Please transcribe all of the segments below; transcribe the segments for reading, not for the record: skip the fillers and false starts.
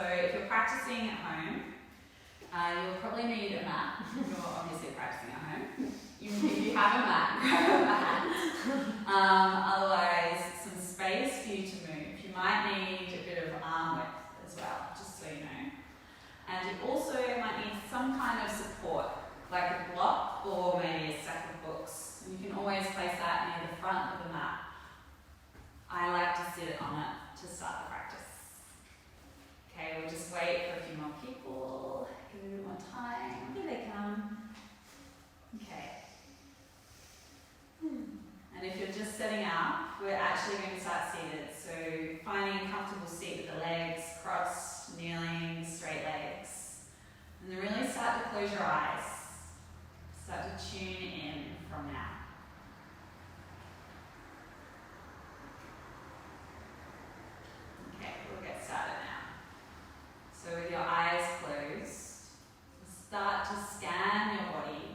if you're practicing at home, you'll probably need a mat. You're obviously practicing at home. If you have a mat, grab a mat. Otherwise, some space for you to move. You might need a bit of arm width as well, just so you know. And you also might need some kind of support, like a block or maybe a stack of books. And you can always place that near the front of the mat. I like to sit on it to start the practice. Okay, we'll just wait for a few more people. Give it a bit more time. Here they come. Okay. And if you're just setting up, we're actually going to start seated. So finding a comfortable seat with the legs crossed, kneeling, straight legs. And then really start to close your eyes. Start to tune in from now. Okay, we'll get started now. So with your eyes closed, start to scan your body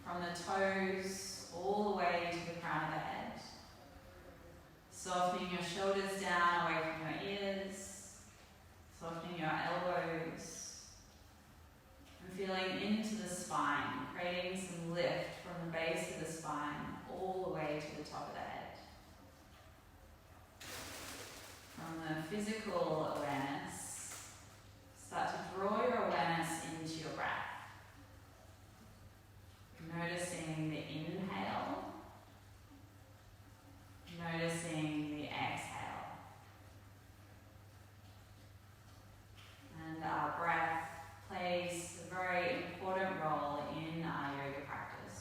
from the toes all the way to the crown of the head. Softening your shoulders down away from your ears, softening your elbows, and feeling into the spine, creating some lift from the base of the spine all the way to the top of the head. From the physical awareness, start to draw your awareness into your breath. Noticing the inhale, noticing the exhale. And our breath plays a very important role in our yoga practice.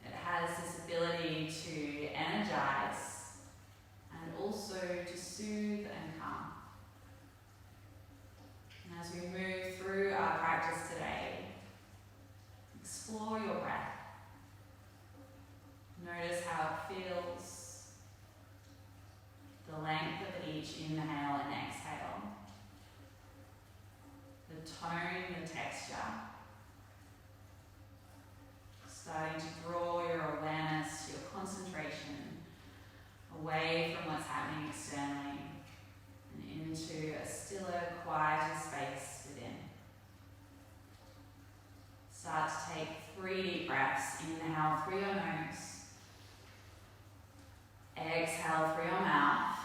It has this ability to energize and also to soothe and calm. And as we move through our practice today, explore your breath. Notice how it feels, the length of each inhale and exhale, the tone, the texture. Starting to draw your awareness, your concentration away from what's happening externally and into a stiller, quieter space within. Start to take 3 deep breaths. Inhale through your nose. Exhale through your mouth.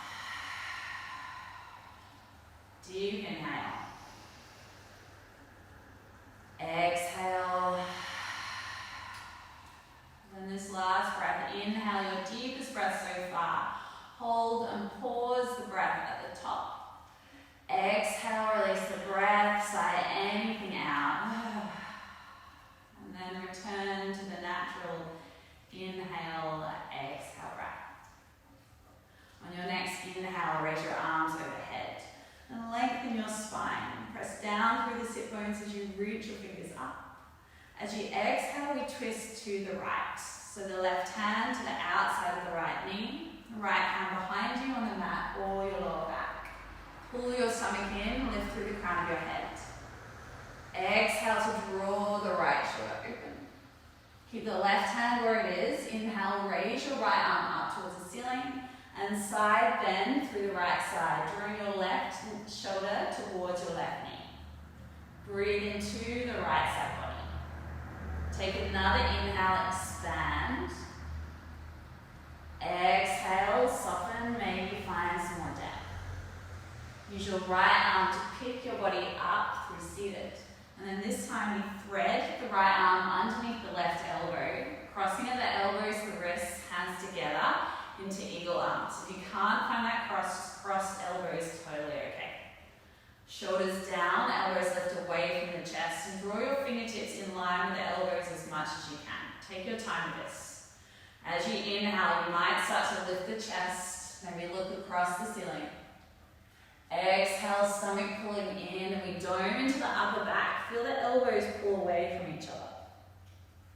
Deep inhale. Exhale. Then this last breath, inhale your deepest breath so far. Hold and pause the breath at the top. Exhale, release the breath, sigh anything out. And then return to the natural inhale, exhale breath. On your next inhale, raise your arms overhead and lengthen your spine. Press down through the sit bones as you reach your fingers up. As you exhale, we twist to the right. So the left hand to the outside of the right knee, the right hand behind you on the mat or your lower back. Pull your stomach in, lift through the crown of your head. Exhale to draw the right shoulder open. Keep the left hand where it is. Inhale, raise your right arm up towards the ceiling and side bend through the right side, drawing your left shoulder towards your left knee. Breathe into the right side body. Take another inhale, expand. Exhale, soften, maybe find some more depth. Use your right arm to pick your body up through seated. And then this time we thread the right arm underneath the left elbow, crossing at the elbows, the wrists, hands together into eagle arms. If you can't find that crossed elbows, totally okay. Shoulders down, elbows lift away from the chest, and draw your fingertips in line with the elbows as much as you can. Take your time with this. As you inhale, you might start to lift the chest, maybe look across the ceiling. Exhale, stomach pulling in, and we dome into the upper back. Feel the elbows pull away from each other.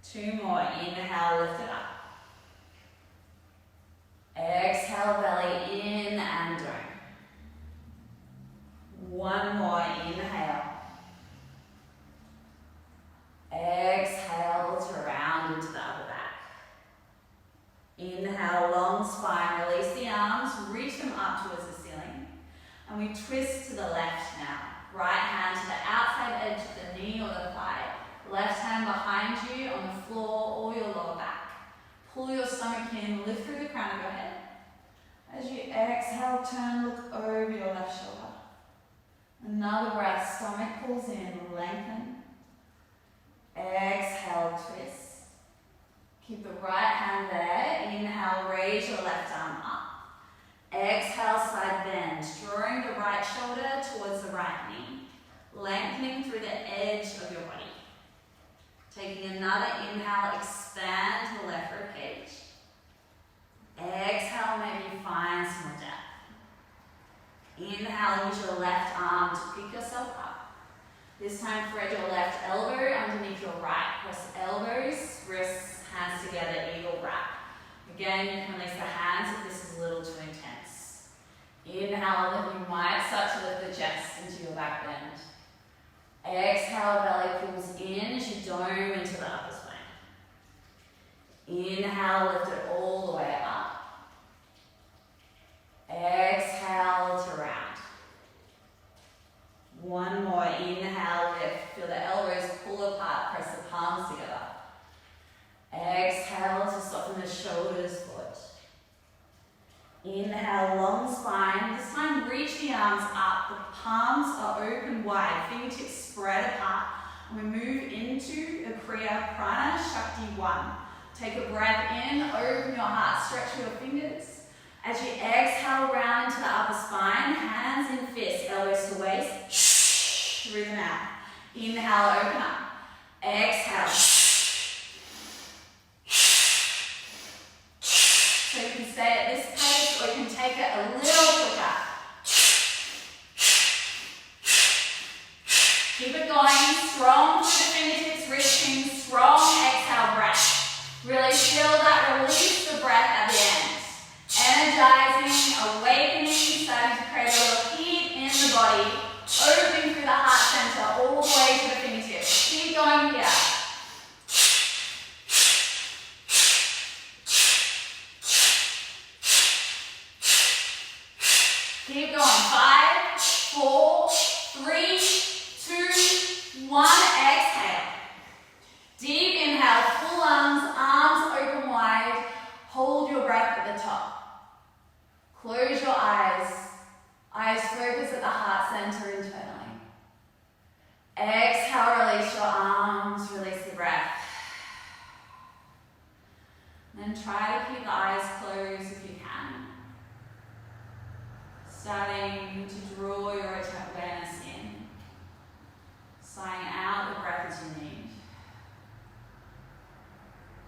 2 more. Inhale, lift it up. Exhale, belly in and dome. 1 more. Inhale. Exhale to round into the upper back. Inhale, long spine. Release the arms, reach them up towards the ceiling. And we twist to the left now. Right hand to the outside edge of the knee or the thigh. Left hand behind you on the floor or your lower back. Pull your stomach in, lift through the crown of your head. As you exhale, turn, look over your left shoulder. Another breath, stomach pulls in, lengthen. Exhale, twist. Keep the right hand there. Inhale, raise your left arm up. Exhale, side bend, drawing the right shoulder towards the right knee. Lengthening through the edge of your body. Taking another inhale, expand the left ribcage. Exhale, maybe find some more depth. Inhale, use your left arm to pick yourself up. This time, thread your left elbow underneath your right. Press elbows, wrists, hands together, eagle wrap. Again, you can release the hands if this is a little too intense. Inhale, then you might start to lift the chest into your back bend. Exhale, belly pulls in as you dome into the upper spine. Inhale, lift it all the way up. Exhale to round. One more, inhale, lift. Feel the elbows pull apart, press the palms together. Exhale to soften the shoulders forward. Inhale, long spine. This time, reach the arms up. The palms are open wide, fingertips spread apart. And we move into a Kriya Prana Shakti 1. Take a breath in, open your heart, stretch your fingers. As you exhale, round into the upper spine, hands in fists, elbows to waist. Through the mouth. Inhale, open up. Exhale. So you can stay at this pace or you can take it a little quicker. Keep it going, strong through the fingertips, reaching, strong exhale breath. Really feel that, release the breath at the end. Energizing, awakening, starting to create a little heat in the body, opening through the heart center all the way to the fingertips. Keep going here. Keep going. 5, 4, 3, 2, 1. Exhale. Deep inhale, full arms open wide. Hold your breath at the top. Close your eyes. Eyes focus at the heart center internally. Exhale, release your arms, release the breath. Then try to keep the eyes closed if you can. Starting to draw your awareness in. Sighing out the breath as you need.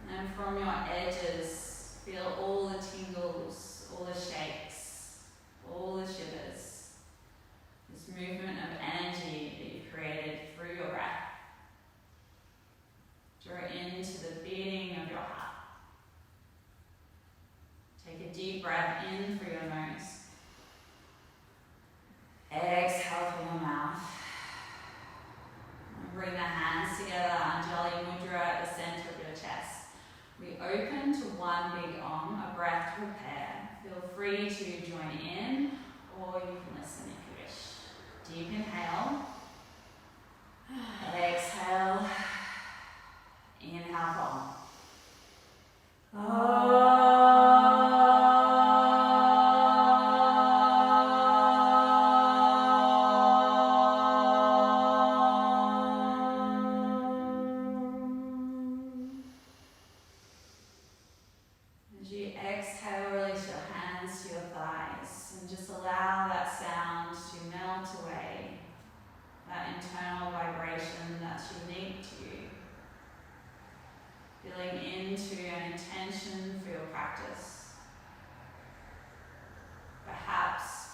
And then from your edges, feel all the tingles, all the shakes, all the shivers. This movement of energy that you've created through your breath. Draw into the beating of your heart. Take a deep breath in through your nose. Exhale through your mouth. And bring the hands together, Anjali Mudra at the center of your chest. We open to one big Om, a breath to prepare. Feel free to join in, or you can listen if you wish. Deep inhale. Exhale. Inhale, Om.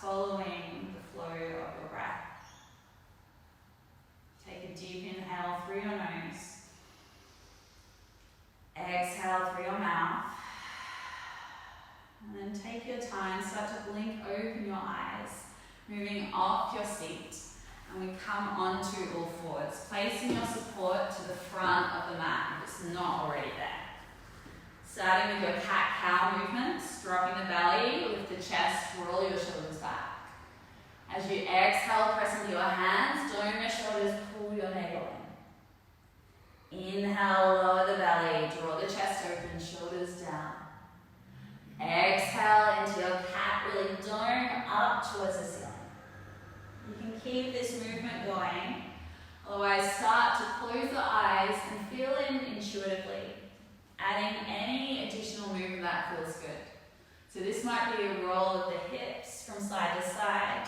Following the flow of your breath. Take a deep inhale through your nose. Exhale through your mouth. And then take your time, start to blink open your eyes, moving off your seat. And we come onto all fours, placing your support to the front of the mat if it's not already there. Starting with your cat-cow movements, dropping the belly, lift the chest, roll your shoulders back. As you exhale, press into your hands, dome your shoulders, pull your navel in. Inhale, lower the belly, draw the chest open, shoulders down. Exhale into your cat, really dome up towards the ceiling. You can keep this movement going, otherwise start to close the eyes and feel in intuitively, adding any additional movement that feels good. So this might be a roll of the hips from side to side.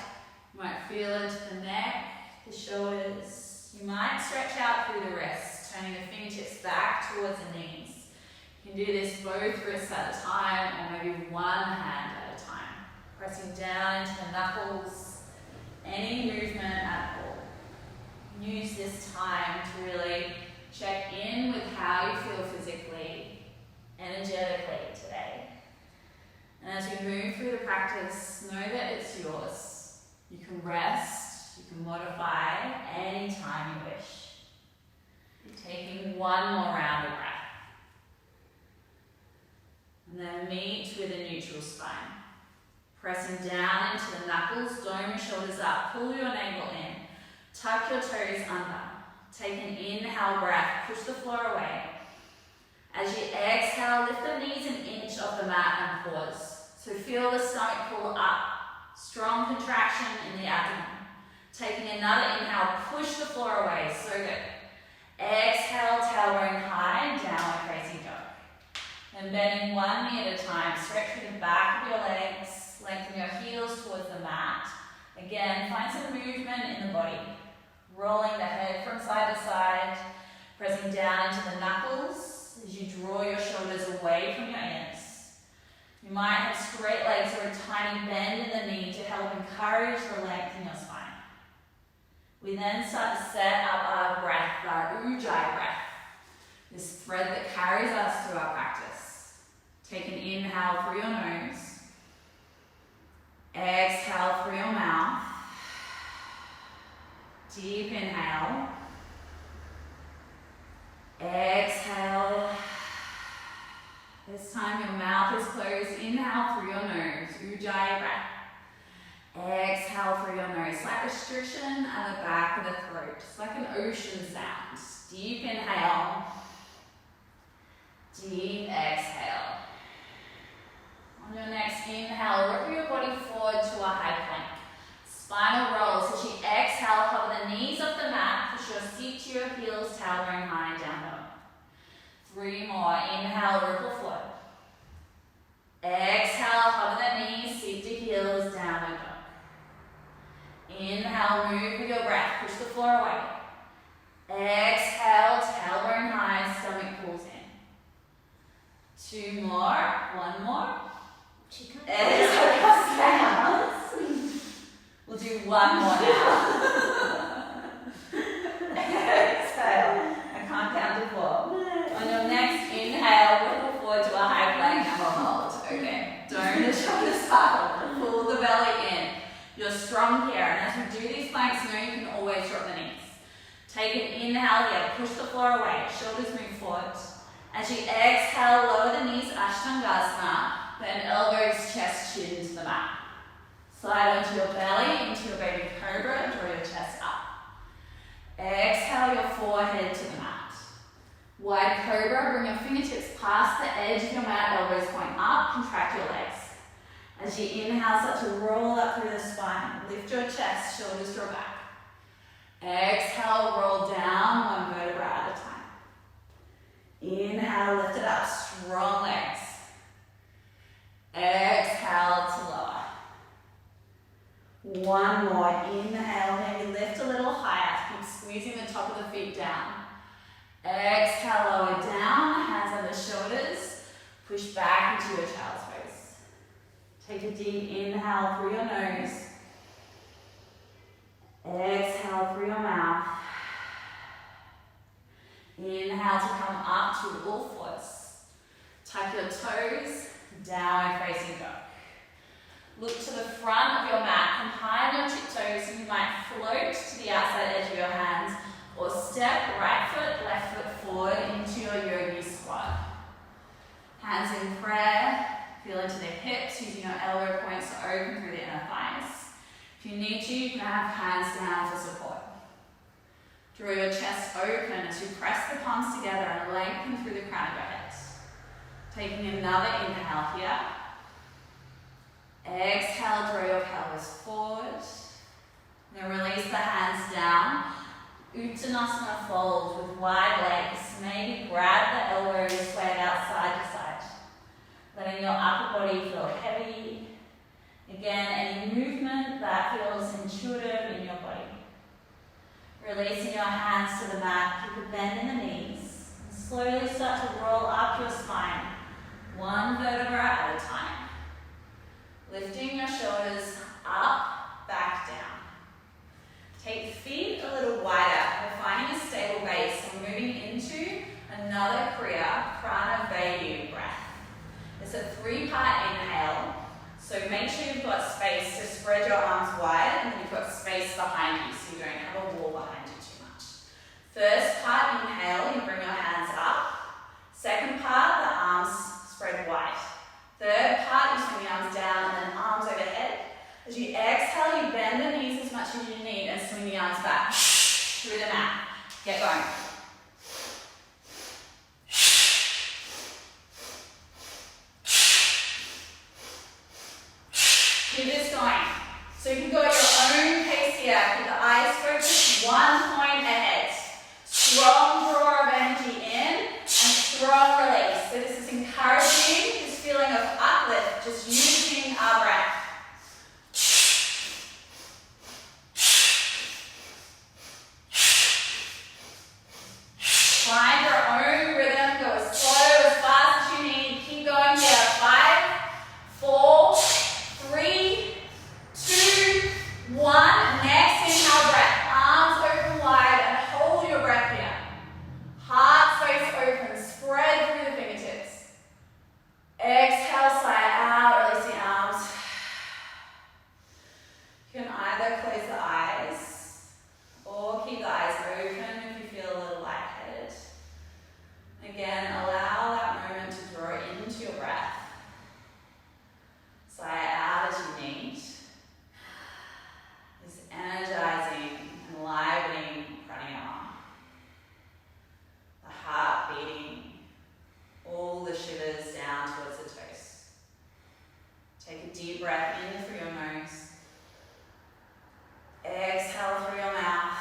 You might feel into the neck, the shoulders. You might stretch out through the wrists, turning the fingertips back towards the knees. You can do this both wrists at a time, or maybe one hand at a time. Pressing down into the knuckles, any movement at all. Use this time to really check in with how you feel physically, energetically today. And as we move through the practice, know that it's yours. You can rest, you can modify anytime you wish. You're taking one more round of breath. And then meet with a neutral spine. Pressing down into the knuckles, dome your shoulders up, pull your navel in, tuck your toes under. Take an inhale breath, push the floor away. As you exhale, lift the knees an inch off the mat and pause. So feel the stomach pull up, strong contraction in the abdomen. Taking another inhale, push the floor away, so good. Exhale, tailbone high, downward facing dog. And bending one knee at a time, stretch through the back of your legs, lengthen your heels towards the mat. Again, find some movement in the body. Rolling the head from side to side, pressing down into the knuckles as you draw your shoulders away from your ears. You might have straight legs or a tiny bend in the knee to help encourage the length in your spine. We then start to set up our breath, our Ujjayi breath, this thread that carries us through our practice. Take an inhale through your nose, exhale through your mouth, deep inhale, exhale. This time your mouth is closed. Inhale through your nose, Ujjayi breath. Exhale through your nose, slight restriction at the back of the throat, just like an ocean sound. Deep inhale, deep exhale. On your next inhale, roll your body forward to a high plank. Spinal roll, so as you exhale, cover the knees off the mat, push your seat to your heels, tailbone high, down low. 3 more, inhale, ripple forward. Exhale, cover the knees, seat to heels, downward dog. Inhale, move with your breath, push the floor away. Exhale, tailbone high, stomach pulls in. 2 more, 1 more. Exhale, we'll do 1 more now. Exhale, I can't count to 4. On your next inhale, ripple forward to a high plank and we'll hold. Okay, dome the shoulders up, pull the belly in. You're strong here, and as we do these planks, know you can always drop the knees. Take an inhale here, push the floor away, shoulders move forward. As you exhale, lower the knees, Ashtangasana, bend elbows, chest, chin to the mat. Slide onto your belly, into your baby cobra, draw your chest up. Exhale your forehead to the mat. Wide cobra, bring your fingertips past the edge of your mat, elbows point up, contract your legs. As you inhale, start to roll up through the spine. Lift your chest, shoulders draw back. Exhale, roll down 1 vertebra at a time. Inhale, lift it up, strong legs. Exhale to lower. 1 more, inhale, maybe lift a little higher, keep squeezing the top of the feet down. Exhale, lower down, hands on the shoulders, push back into your child's pose. Take a deep inhale through your nose. Exhale through your mouth. Inhale to come up to all fours. Tuck your toes, downward facing dog. Look to the front of your mat, come high on your tiptoes, and you might float to the outside edge of your hands, or step right foot, left foot forward into your yogi squat. Hands in prayer, feel into the hips, using your elbow points to open through the inner thighs. If If you need to, you can have hands down for support. Draw your chest open as you press the palms together and lengthen through the crown of your head. Taking another inhale here. Exhale, draw your pelvis forward. Then release the hands down. Uttanasana fold with wide legs. Maybe grab the elbows, sway out side to side. Letting your upper body feel heavy. Again, any movement that feels intuitive in your body. Releasing your hands to the mat, keep a bend in the knees. And slowly start to roll up your spine, one vertebra at a time. Lifting your shoulders up, back down. Take the feet a little wider. We're finding a stable base. We're moving into another Kriya, Prana Vayu breath. It's a 3-part inhale. So make sure you've got space to spread your arms wide and then you've got space behind you so you don't have a wall behind you too much. First part, inhale, you bring your hands up. Second part, the arms spread wide. Third part, you swing the arms down and then arms overhead. As you exhale, you bend the knees as much as you need and swing the arms back through the mat. Get going. Keep this going. So you can go at your own pace here. Keep the eyes focused 1 point ahead. Strong draw of energy in and strong release. So this is encouraging this feeling of uplift, just using our breath. Find your own rhythm. Go as slow, as fast as you need. Keep going here. 5, 4, 3, 2, 1. Next inhale breath. Arms open wide and hold your breath here. Heart space open. Spread through the fingertips. Exhale, sigh out. Release the arms. You can either close the eyes or keep the eyes open if you feel a little lightheaded. Again, allow that moment to draw into your breath. Sigh out as you need. This energizing, enlivening pranayama. The heart beating, all the shivers down towards the toes. Take a deep breath in through your nose. Exhale through your mouth.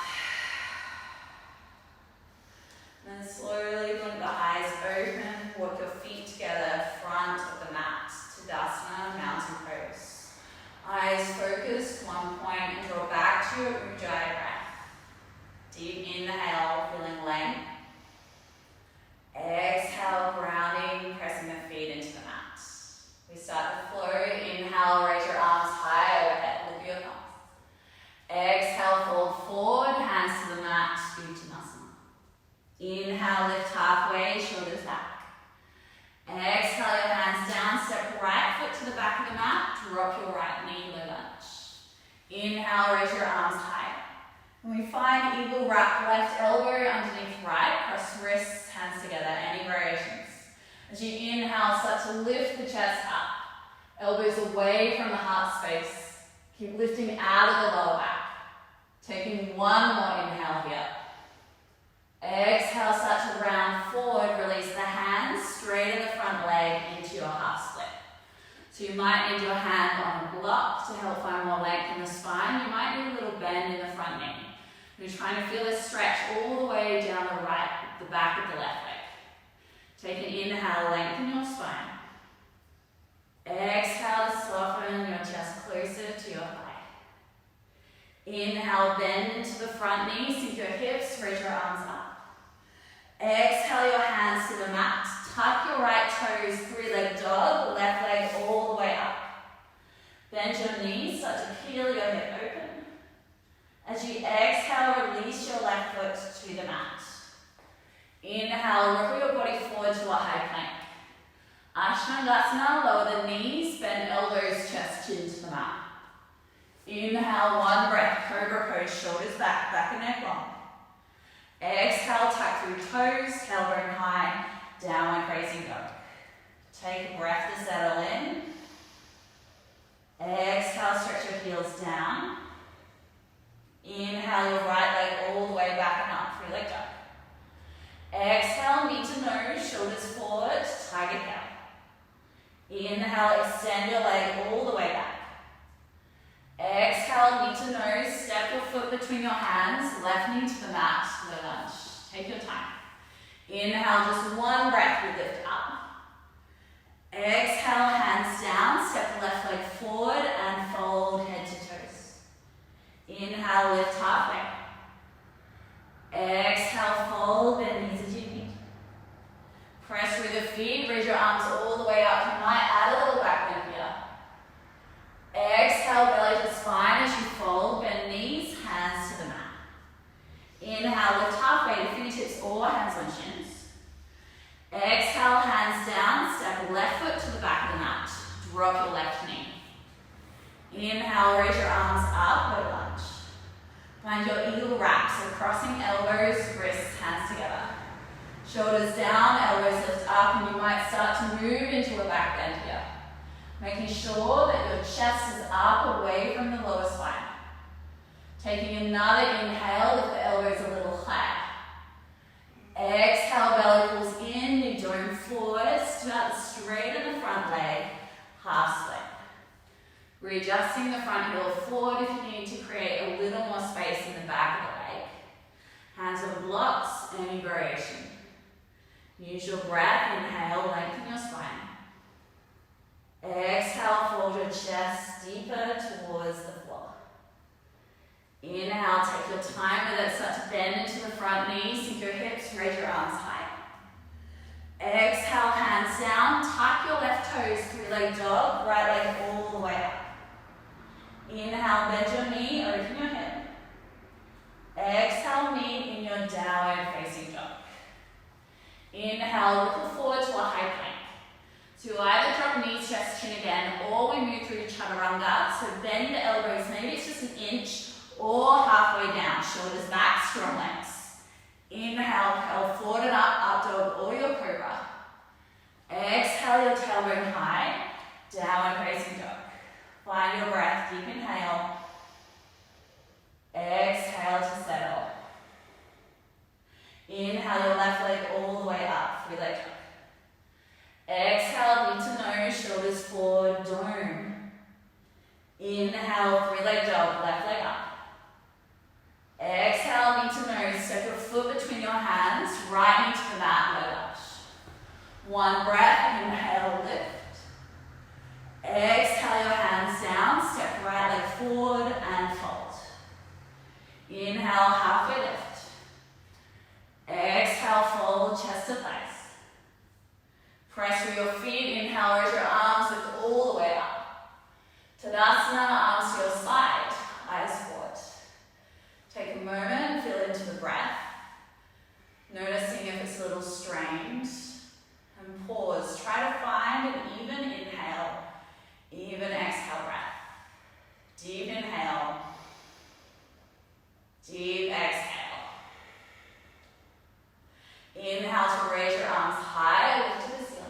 And then slowly blink the eyes open, walk your feet together, front of the mat, Tadasana, mountain pose. Eyes focused, 1 point, and draw back to your Ujjayi breath. Deep inhale, feeling length. Exhale, grounding, pressing the feet into the mat. We start the flow. Inhale, raise your arms high overhead, lift your thumbs. Exhale, fold forward, hands to the mat, Uttanasana. Inhale, lift halfway, shoulders back. Exhale, your hands down, step right foot to the back of the mat, drop your right knee, low lunge. Inhale, raise your arms high. When we find eagle wrap, left elbow underneath right, cross wrists, hands together, any variations. As you inhale, start to lift the chest up, elbows away from the heart space. Keep lifting out of the lower back. Taking 1 more inhale here. Exhale, start to round forward, release the hands straight in the front leg into your half split. So you might need your hand on a block to help find more length in the spine. You might need a little bend in the front knee. You're trying to feel this stretch all the way down the back of the left leg. Take an inhale, lengthen your spine. Exhale to soften your chest closer to your thigh. Inhale, bend into the front knee, sink your hips, raise your arms up. Exhale your hands to the mat. Tuck your right toes, 3-leg dog, left leg all the way up. Bend your knees, start to peel your hip open. As you exhale, release your left foot to the mat. Inhale, roll your body forward to a high plank. Ashtanga, lower the knees, bend elbows, chest, chin to the mat. Inhale, 1 breath, cobra pose, shoulders back, back and neck long. Exhale, tuck through toes, tailbone high, downward facing dog. Take a breath to settle in. Exhale, stretch your heels down. shoulders forward, tiger cow. Inhale, extend your leg all the way back. Exhale, knee to nose, step your foot between your hands, left knee to the mat, low lunge. Take your time. Inhale, just one breath, we lift up. Exhale, hands down, step the left leg forward and fold head to toes. Inhale, lift halfway. Exhale, fold, bend knees as you need. Press through the feet, raise your arms all the way up. You might add a little back bend here. Exhale, belly to spine as you fold, bend knees, hands to the mat. Inhale, lift halfway to fingertips or hands on shins. Exhale, hands down, step left foot to the back of the mat. Drop your left knee. Inhale, raise your arms up, low lunge. Find your eagle wrap, so crossing elbows, wrists, hands together. Shoulders down, elbows lift up, and you might start to move into a back bend here. Making sure that your chest is up away from the lower spine. Taking another inhale, lift the elbows a little higher. Exhale, belly pulls in, you dome forward, start straight in the front leg, half split. Readjusting the front heel forward if you need to create a little more space in the back of the leg. Hands on blocks, any variation. Use your breath, inhale, lengthen your spine. Exhale, fold your chest deeper towards the floor. Inhale, take your time with it, start to bend into the front knees, sink your hips, raise your arms high. Exhale, hands down, tuck your left toes, three-leg dog, right leg all the way up. Inhale, bend your knee, open your hip. Exhale, knee in your downward facing dog. Inhale, ripple forward to a high plank. So you either drop knees, chest, chin again, or we move through chaturanga. So bend the elbows, maybe it's just an inch or halfway down. Shoulders back, strong legs. Inhale, curl forward and up dog or your cobra. Exhale, your tailbone high, downward facing dog. Find your breath, deep inhale. Exhale to settle. Inhale, your left leg all the way up, three-leg dog. Exhale, knee to nose, shoulders forward, dome. Inhale, three-leg dog, left leg up. Exhale, knee to nose, step your foot between your hands, right knee to the mat, low lunge. One breath, inhale, lift. Exhale, your hands down, step right leg forward and fold. Inhale, halfway lift. Exhale, fold, chest to thighs. Press through your feet, inhale, raise your arms, lift all the way up. Tadasana, arms to your side, eyes forward. Take a moment, feel into the breath. Noticing if it's a little strained. And pause, try to find an even inhale, even exhale breath. Deep inhale, deep exhale. Inhale to raise your arms high, lift to the ceiling.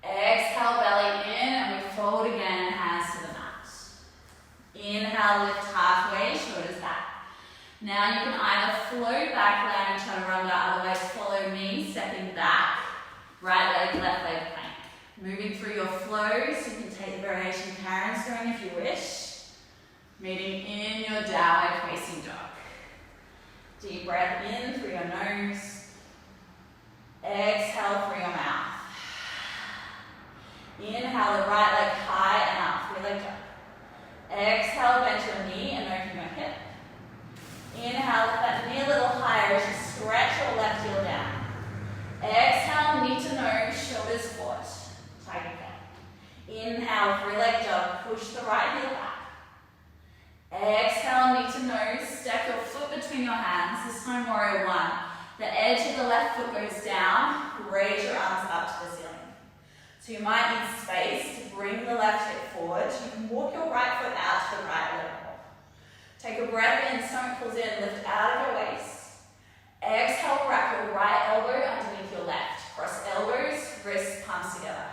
Exhale, belly in, and we fold again, hands to the mat. Inhale, lift halfway, shoulders back. Now you can either float back, land in chaturanga, otherwise follow me, stepping back, right leg, left leg plank. Moving through your flows, you can take the variation parent stone if you wish. Meeting in your downward facing dog. Deep breath in through your nose. Exhale through your mouth. Inhale the right leg high and up, three-leg dog. Exhale, bend your knee and open your hip. Inhale, lift that knee a little higher as you stretch your left heel down. Exhale, knee to nose, shoulders forward. Tiger cow. Inhale, three-leg dog, push the right heel back. Exhale, knee to nose, step your foot between your hands. This time, warrior one. The edge of the left foot goes down, raise your arms up to the ceiling. So you might need space to bring the left hip forward. You can walk your right foot out to the right leg. Take a breath in, stomach pulls in, lift out of your waist. Exhale, wrap your right elbow underneath your left. Cross elbows, wrists, palms together.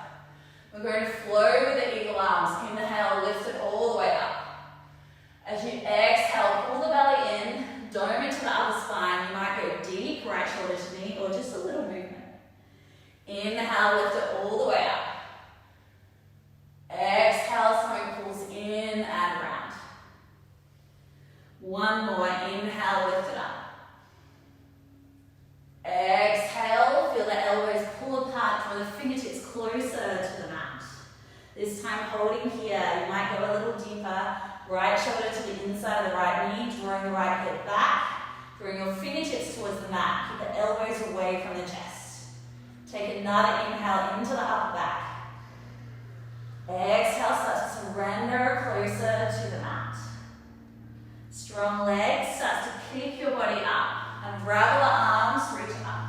We're going to flow with the eagle arms. Inhale, lift it all the way up. As you exhale, pull the belly in, dome into the other spine. You might go deep, right shoulder to knee, or just a little movement. One more, inhale, lift it up. Exhale, feel the elbows pull apart, draw the fingertips closer to the mat. This time holding here, you might go a little deeper. Right shoulder to the inside of the right knee, drawing the right hip back. Drawing your fingertips towards the mat, keep the elbows away from the chest. Take another inhale into the upper back. Exhale, start to surrender closer to the mat. Strong legs, start to pick your body up. Unravel the arms, reach up.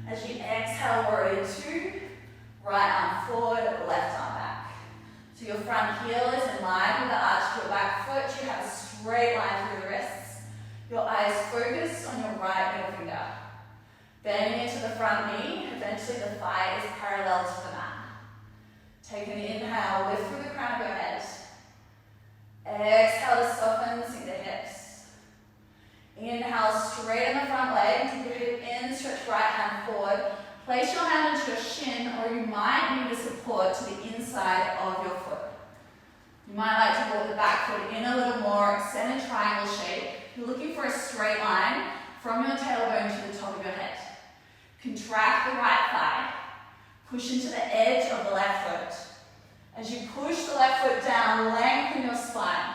As you exhale, warrior two, right arm forward, left arm back. So your front heel is in line with the arch of your back foot. You have a straight line through the wrists. Your eyes focused on your right middle finger. Bending into the front knee, eventually the thigh is parallel to the mat. Take an inhale, lift through the crown of your head. Exhale to soften, sink the hips. Inhale, straighten the front leg, take your hip in, stretch right hand forward. Place your hand into your shin, or you might need the support to the inside of your foot. You might like to walk the back foot in a little more, extend a triangle shape. You're looking for a straight line from your tailbone to the top of your head. Contract the right thigh. Push into the edge of the left foot. As you push the left foot down, lengthen your spine.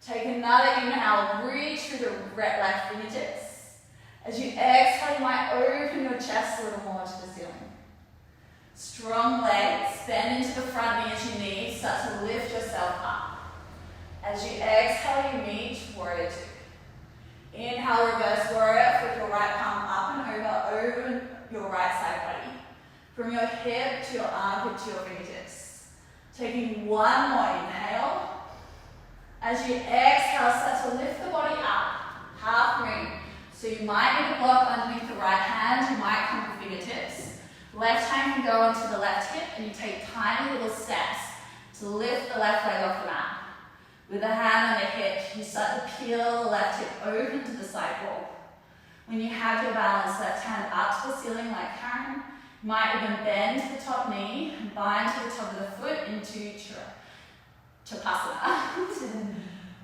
Take another inhale, reach through the left fingertips. As you exhale, you might open your chest a little more to the ceiling. Strong legs, bend into the front knee as you need, start to lift yourself up. As you exhale, you meet warrior two. Inhale, reverse warrior, flip your right palm up and over your right side body. From your hip to your armpit to your fingertips. Taking one more inhale. As you exhale, start to lift the body up, half ring. So you might need a block underneath the right hand, you might come with fingertips. Left hand can go onto the left hip and you take tiny little steps to lift the left leg off the mat. With a hand on the hip, you start to peel the left hip open to the side wall. When you have your balance, left hand up to the ceiling like Karen, you might even bend to the top knee and bind to the top of the foot into Chapasana.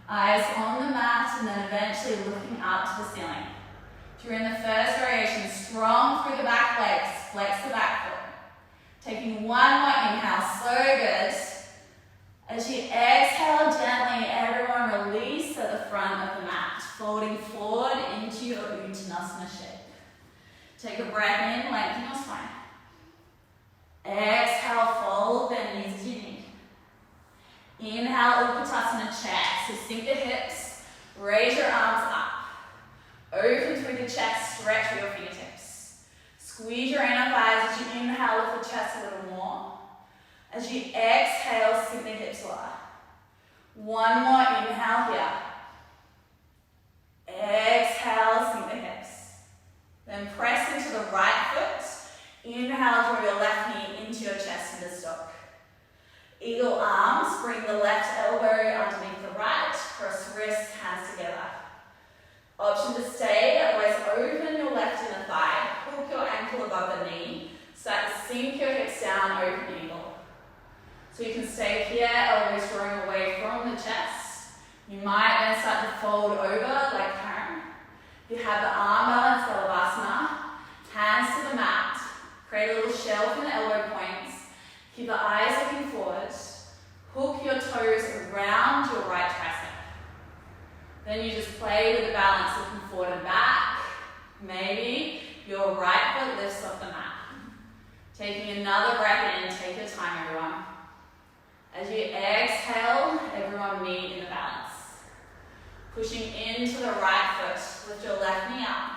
Eyes on the mat and then eventually looking up to the ceiling. If you're in the first variation, strong through the back legs, flex the back foot. Taking one more inhale, so good. As you exhale gently, everyone release at the front of the mat, folding forward into your Uttanasana shape. Take a breath in, lengthen your spine. Exhale, fold, bend knees as you need. Inhale, Uttanasana chest, so sink the hips, raise your arms up. Open through the chest, stretch with your fingertips. Squeeze your inner thighs as you inhale, lift the chest a little more. As you exhale, sink the hips lower. One more inhale here. Exhale, sink the hips. Then press into the right foot. Inhale, draw your left knee into your chest in the stock. Eagle arms, bring the left elbow underneath the right. Cross wrists, hands together. Option to stay, otherwise open your left inner thigh. Hook your ankle above the knee. Start to sink your hips down, open eagle. So you can stay here, elbows drawing away from the chest. You might then start to fold over like Karen. You have the arm balance, Balavasana. Hands to the mat. Create a little shelf in the elbow points. Keep the eyes looking forward. Hook your toes around your right tricep. Then you just play with the balance, looking forward and back. Maybe your right foot lifts off the mat. Taking another breath in, take your time, everyone. As you exhale, everyone meet in the balance. Pushing into the right foot, lift your left knee up.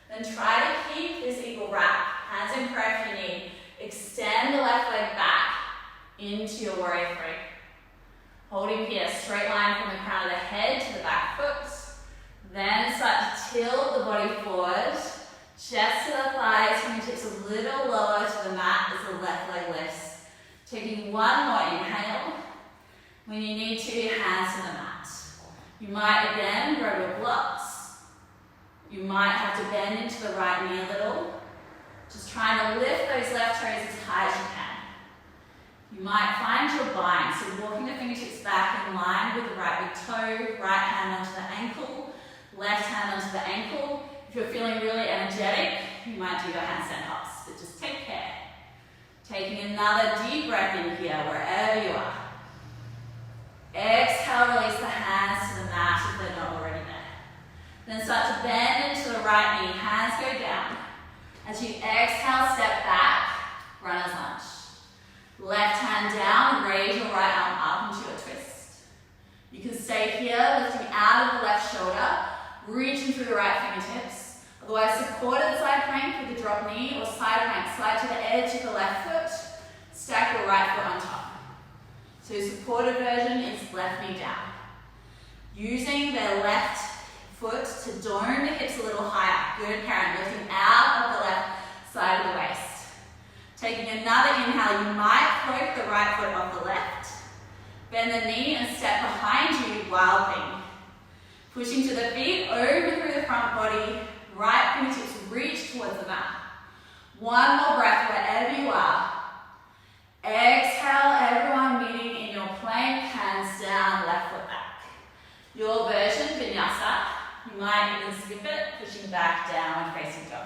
Then try to keep this eagle wrap, hands in prayer if you need. Extend the left leg back into your warrior three. Holding here, straight line from the crown of the head to the back foot. Then start to tilt the body forward. Chest to the thighs, fingertips a little lower to the mat as the left leg lifts. Taking one more inhale. When you need to, hands to the mat. You might again grab your blocks. You might have to bend into the right knee a little. Just trying to lift those left toes as high as you can. You might find your bind, so walking the fingertips back in line with the right big toe, right hand onto the ankle. Left hand onto the ankle. If you're feeling really energetic, you might do your handstand hops, but just take care. Taking another deep breath in here, wherever you are. Exhale, release the hands to the mat if they're not already there. Then start to bend into the right knee, hands go down. As you exhale, step back, runner's lunge. Left hand down, raise your right arm up into your twist. You can stay here, lifting out of the left shoulder, reaching through the right fingertips. Otherwise, supported side plank with the drop knee or side plank. Slide to the edge of the left foot, stack your right foot on top. So supported version is left knee down. Using the left foot to dome the hips a little higher. Good, Karen, lifting out of the left side of the waist. Taking another inhale, you might float the right foot off the left. Bend the knee and step behind you, wild thing. Pushing to the feet, over through the front body, right fingertips reach towards the mat. One more breath wherever you are. Exhale, everyone meeting in your plank, hands down, left foot back. Your version, vinyasa, you might even skip it, pushing back down, facing dog.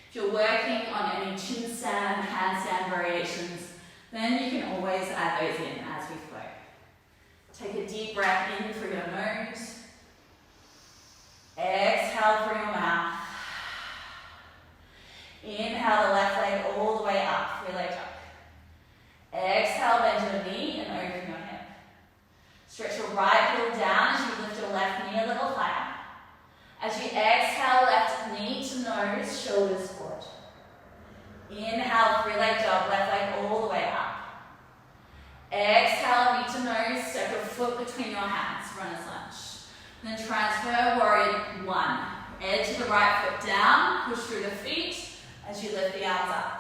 If you're working on any chin stand, handstand variations, then you can always add those in as we flow. Take a deep breath in through your nose. Exhale through your mouth. Inhale the left leg all the way up, three leg tuck. Exhale, bend your knee and open your hip. Stretch your right heel down as you lift your left knee a little higher. As you exhale, left knee to nose, shoulders forward. Inhale, three leg dog, left leg all the way up. Exhale, knee to nose, step your foot between your hands, runner's lunge. Then transfer, warrior one. Edge of the right foot down, push through the feet as you lift the arms up.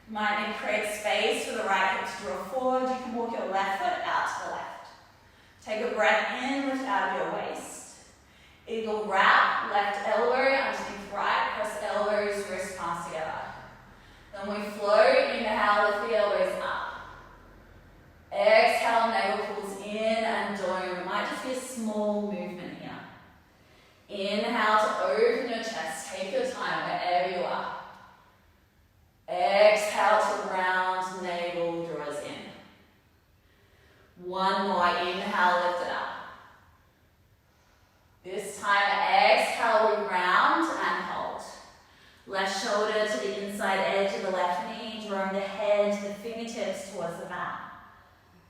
You might need to create space for the right hip to draw forward. You can walk your left foot out to the left. Take a breath in, lift out of your waist. Eagle wrap, left elbow underneath right, press elbows, wrist palms together. Then we flow, inhale, lift the elbows up. Exhale, navel pulls in and dome. It might just be a small movement here. Inhale to open your chest, take your time wherever you are. Exhale to round, navel draws in. One more, inhale, lift it up. This time, exhale, we round and hold. Left shoulder to the inside edge of the left knee, drawing the head to the fingertips towards the mat.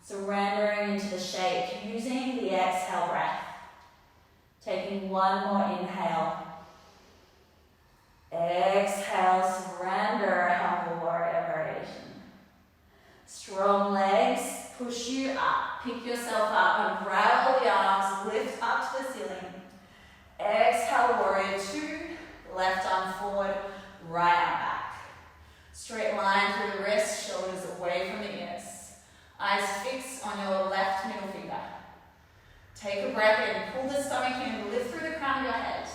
Surrendering into the shape, using the exhale breath. Taking one more inhale. Exhale, surrender, humble warrior variation. Strong legs, push you up. Pick yourself up, unravel the arms, lift up to the ceiling. Exhale, warrior two, left arm forward, right arm back. Straight line through the wrists, shoulders away from the ears. Eyes fixed on your left middle finger. Take a breath in, pull the stomach in, lift through the crown of your head.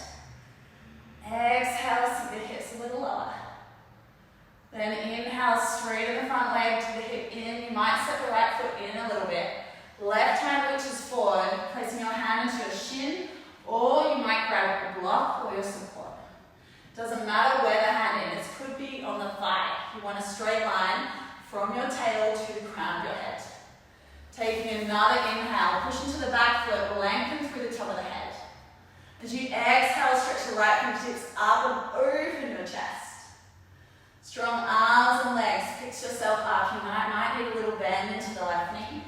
Exhale, see the hips a little lower. Then inhale, straighten the front leg to the hip in. You might step the right foot in a little bit. Left hand reaches forward, placing your hand into your shin, or you might grab a block or your support. Doesn't matter where the hand is, could be on the thigh. You want a straight line from your tail to the crown of your head. Taking another inhale, push into the back foot, lengthen through the top of the head. As you exhale, stretch the right fingertips up and open your chest. Strong arms and legs, pick yourself up. You might need a little bend into the left knee.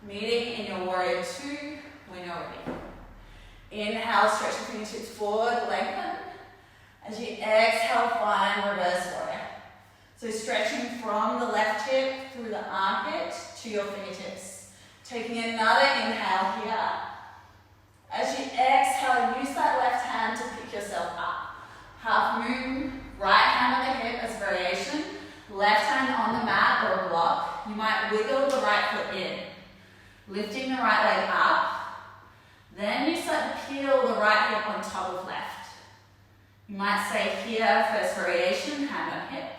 Meeting in your warrior two when you're ready. Inhale, stretch your fingertips forward, lengthen. As you exhale, find reverse warrior. So stretching from the left hip through the armpit to your fingertips. Taking another inhale here. As you exhale, use that left hand to pick yourself up. Half moon, right hand on the hip as variation. Left hand on the mat or a block. You might wiggle the right foot in. Lifting the right leg up. Then you start to peel the right hip on top of left. You might stay here, first variation, hand on hip.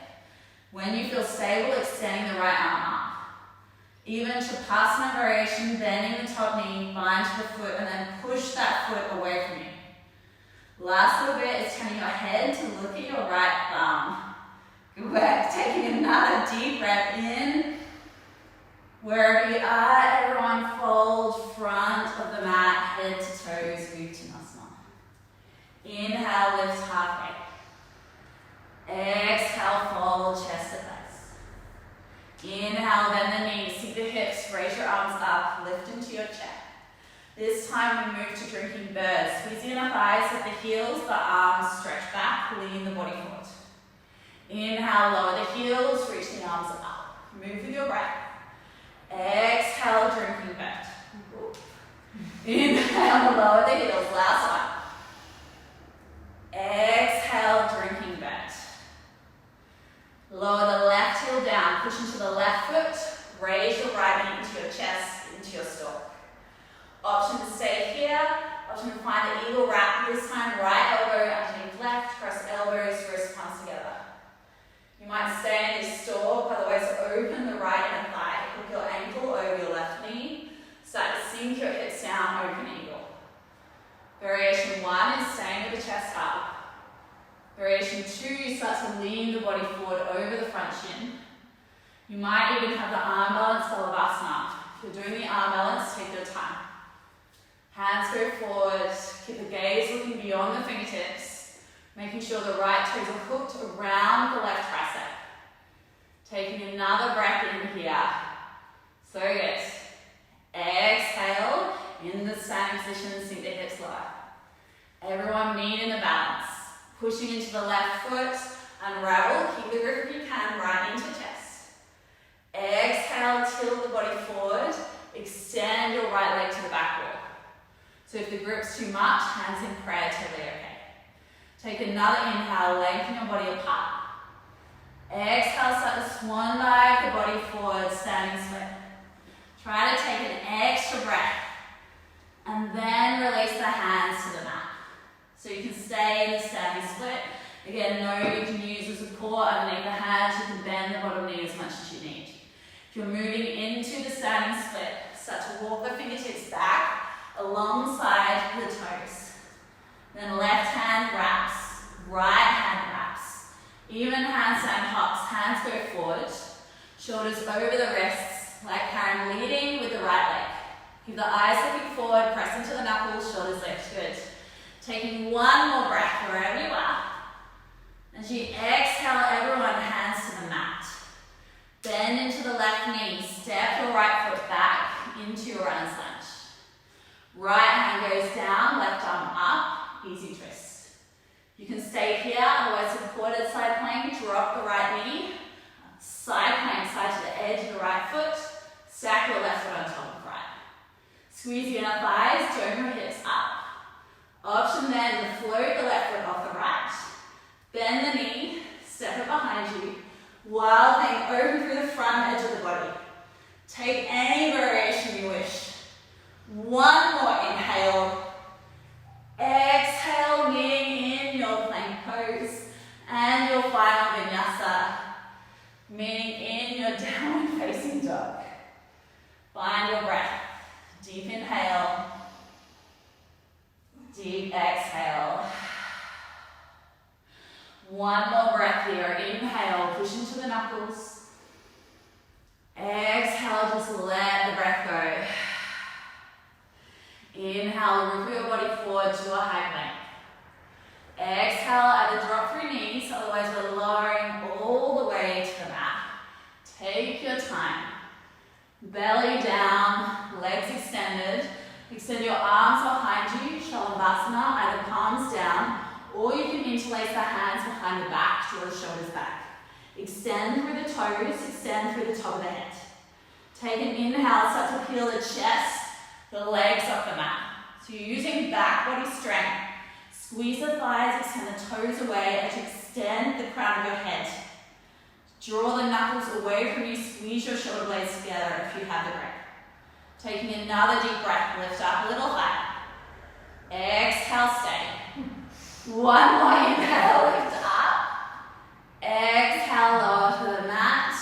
When you feel stable, extending the right arm up. Even Shavasana variation, bending the top knee, bind to the foot, and then push that foot away from you. Last little bit is turning your head to look at your right thumb. Good work. Taking another deep breath in. Wherever you are, everyone fold front of the mat, head to toes, Uttanasana. Inhale, lift halfway. Exhale, fold chest to face. Inhale, bend the knees, sink the hips, raise your arms up, lift into your chair. This time we move to drinking bird. Squeezing the thighs at the heels, the arms stretch back, lean the body forward. Inhale, lower the heels, reach the arms up. Move with your breath. Exhale, drinking bird. Inhale, lower the heels, last one. Exhale, drinking bird. Lower the left heel down, push into the left foot, raise your right knee into your chest, into your stalk. Option to stay here, option to find the eagle wrap, this time right elbow underneath left, cross elbows, wrist palms together. You might stay in this stalk, otherwise open the right inner thigh, hook your ankle over your left knee, start to sink your hips down, open eagle. Variation 1 is staying with the chest up. Variation 2, you start to lean the body forward over the front shin. You might even have the arm balance, Balavasana. If you're doing the arm balance, take your time. Hands go forward, keep the gaze looking beyond the fingertips, making sure the right toes are hooked around the left tricep. Taking another breath in here. So good. Exhale, in the standing position, sink the hips lower. Everyone meet in the balance. Pushing into the left foot, unravel, keep the grip if you can, right into chest. Exhale, tilt the body forward, extend your right leg to the back wall. So if the grip's too much, hands in prayer, totally okay. Take another inhale, lengthen your body apart. Exhale, start to swan dive the body forward, standing split. Try to take an extra breath, and then release the hands to the mat. So you can stay in the standing split. Again, know you can use the support underneath the hands. You can bend the bottom knee as much as you need. If you're moving into the standing split, start to walk the fingertips back alongside the toes. Then left hand wraps, right hand wraps. Even handstand hops, hands go forward. Shoulders over the wrists, like Karen leading with the right leg. Keep the eyes looking forward, press into the knuckles, shoulders lift, good. Taking one more breath wherever you are. As you exhale, everyone, hands to the mat. Bend into the left knee, step your right foot back into your runner's lunge. Right hand goes down, left arm up, easy twist. You can stay here, otherwise supported side plank, drop the right knee, side plank, side to the edge of the right foot, stack your left foot on top of right. Squeeze your inner thighs, dome your hips up. Option then to float the left foot off the right. Bend the knee, step it behind you, while hang open through the front edge of the body. Take any variation you wish. One more inhale. Exhale, meeting in your plank pose. And your final vinyasa, meaning in your downward facing dog. Find your breath. Deep inhale. Deep exhale. One more breath here. Inhale, push into the knuckles. Exhale, just let the breath go. Inhale, root your body forward to a high plank. Exhale, either drop through knees, otherwise we're lowering all the way to the mat. Take your time. Belly down, legs extended. Extend your arms behind you, Shalavasana, either palms down, or you can interlace the hands behind the back, draw the shoulders back. Extend through the toes, extend through the top of the head. Take an inhale, start to peel the chest, the legs off the mat. So you're using back body strength. Squeeze the thighs, extend the toes away as you extend the crown of your head. Draw the knuckles away from you, squeeze your shoulder blades together if you have the grip. Taking another deep breath, lift up a little higher. Exhale, stay. One more inhale, lift up. Exhale, lower to the mat.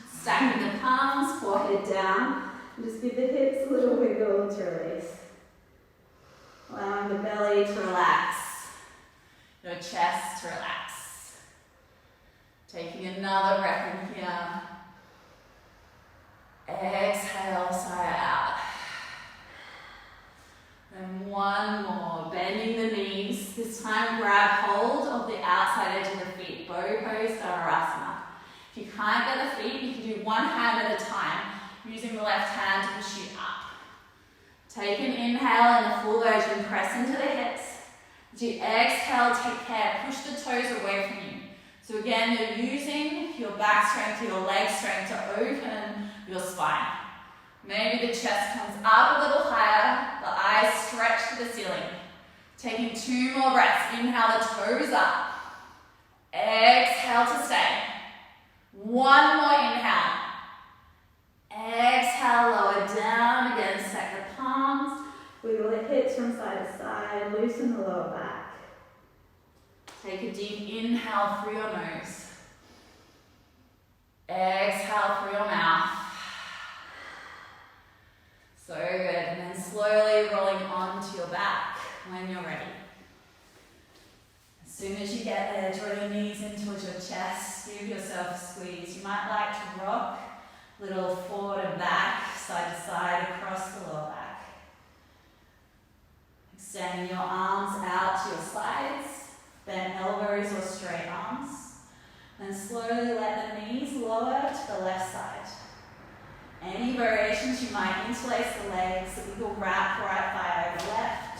Stacking the palms, forehead down. your belly to relax, your chest to relax. Taking another breath in here. Exhale, sigh out. And one more, bending the knees. This time grab hold of the outside edge of the feet, bow pose, Dharasana. If you can't get the feet, you can do one hand at a time, using the left hand to push you up. Take an inhale in the full version, press into the hips. As you exhale, take care, push the toes away from you. So again, you're using your back strength, your leg strength to open your spine. Maybe the chest comes up a little higher, the eyes stretch to the ceiling. Taking 2 more breaths. Inhale, the toes up. Exhale to stay. 1 more inhale. Exhale, lower down. Again, stack the palms. Wiggle the hips from side to side. Loosen the lower back. Take a deep inhale through your nose. Exhale through your mouth. So good. And then slowly rolling onto your back when you're ready. As soon as you get there, draw your knees in towards your chest. Give yourself a squeeze. You might like to rock a little forward and back, side to side, across the lower back. Extending your arms out to your sides. Bend elbows or straight arms. Then slowly let the knees lower to the left side. Any variations, you might interlace the legs, so you can wrap right thigh over left.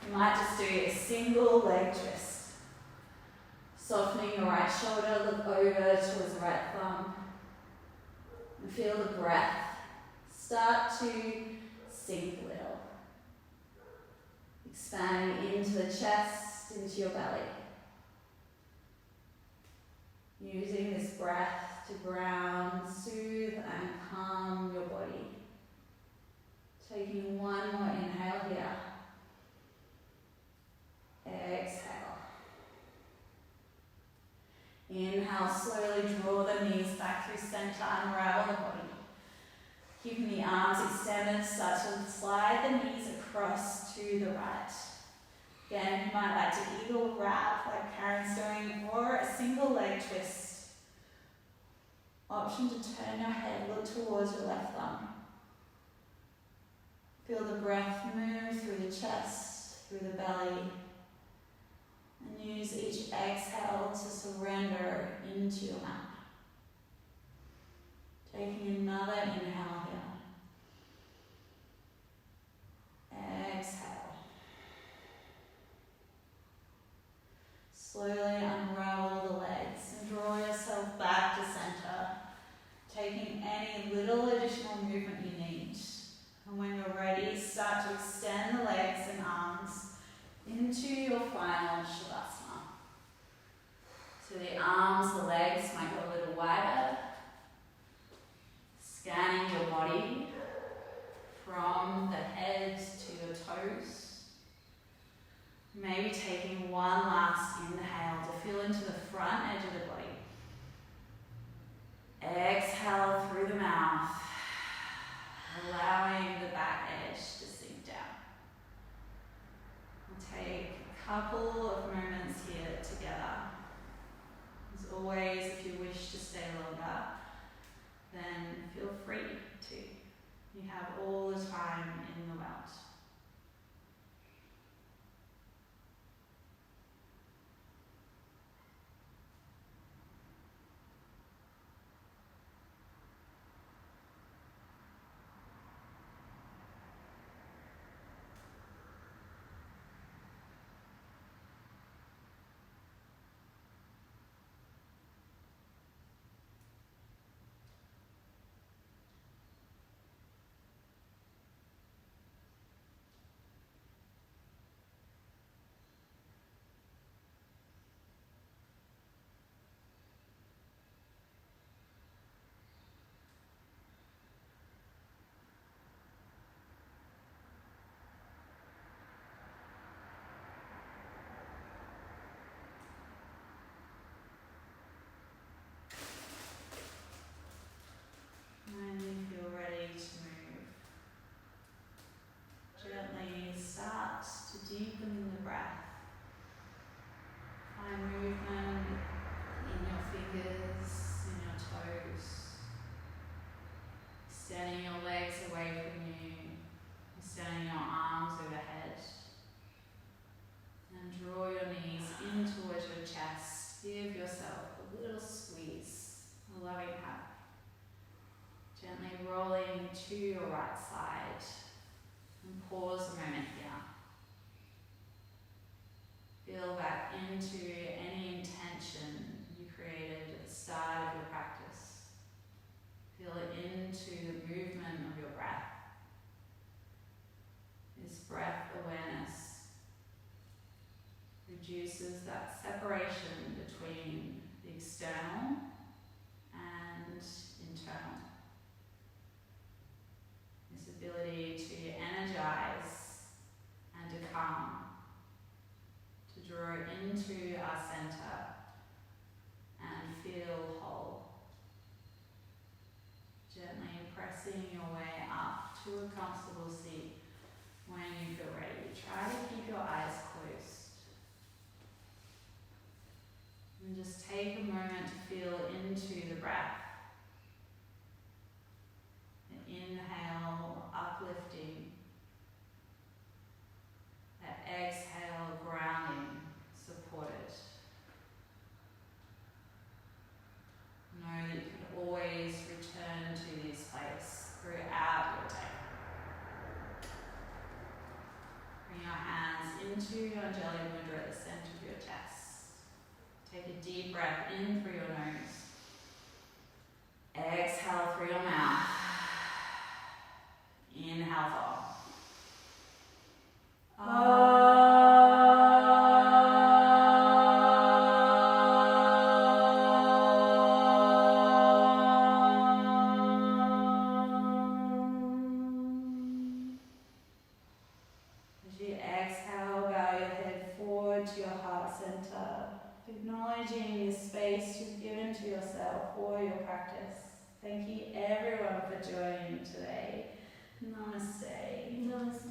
You might just do a single leg twist. Softening your right shoulder, look over towards the right thumb. And feel the breath start to sink a little. Expanding into the chest, into your belly. Using this breath to ground, soothe and calm your body. Taking 1 more inhale here. Exhale. Inhale, slowly draw the knees back through center, unravel the body. Keeping the arms extended, start to slide the knees across to the right. Again, you might like to eagle wrap like Karen's doing, or a single leg twist. Option to turn your head, look towards your left thumb. Feel the breath move through the chest, through the belly, and use each exhale to surrender into your mat. Taking another inhale here. Exhale. Slowly unravel the legs and draw yourself back to center, taking any little additional movement you need. And when you're ready, start to extend the legs and arms into your final Shavasana. So the arms, the legs might go a little wider. Scanning your body from the head to your toes. Maybe taking 1 last inhale to feel into the front edge of the body. Exhale through the mouth, allowing the back edge to sink down. We'll take a couple of moments here together. As always, if you wish to stay longer, then feel free to. You have all the time in the world. breath. Find movement in your fingers, in your toes. Extending your legs away from you. Extending your arms overhead. And draw your knees in towards your chest. Give yourself a little squeeze, a loving hug. Gently rolling to your right side. And pause a moment here. Feel back into any intention you created at the start of your practice. Feel it into the movement of your breath. This breath awareness reduces that separation between the external and internal. This ability to energize and to calm, to draw into our center and feel whole. Gently pressing your way up to a comfortable seat when you feel ready. Try to keep your eyes closed. And just take a moment to feel into the breath. The inhale, uplifting. That exhale, grounding, supported. Know that you can always return to this place throughout your day. Bring your hands into your Anjali Mudra at the center of your chest. Take a deep breath in through your nose. Exhale through your mouth. Inhale fold. As you exhale, bow your head forward to your heart center, acknowledging the space you've given to yourself for your practice. Thank you everyone for joining today. Namaste. Namaste.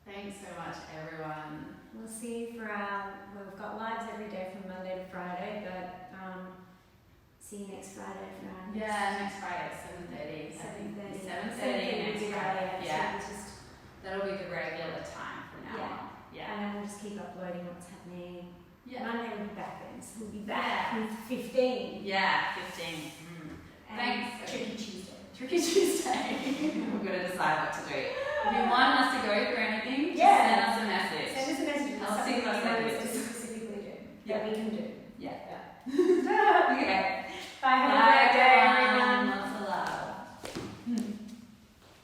Thanks so much, everyone. We'll see you for we've got lives every day from Monday to Friday, but see you next Friday for our Next Friday, 7:30. 7:30 next Friday. Yeah. So just, that'll be the regular time from now on. Yeah. and then we'll just keep uploading what's happening. Yeah. Monday we'll be back then. So we'll be back with 15. Yeah, 15. And Thanks. Tricky Tuesday. Tricky Tuesday. We're going to decide what to do. If you want us to go through anything, just Yeah. send us a message. Send us a message. I'll see what I Something can we do. specifically do that we can do.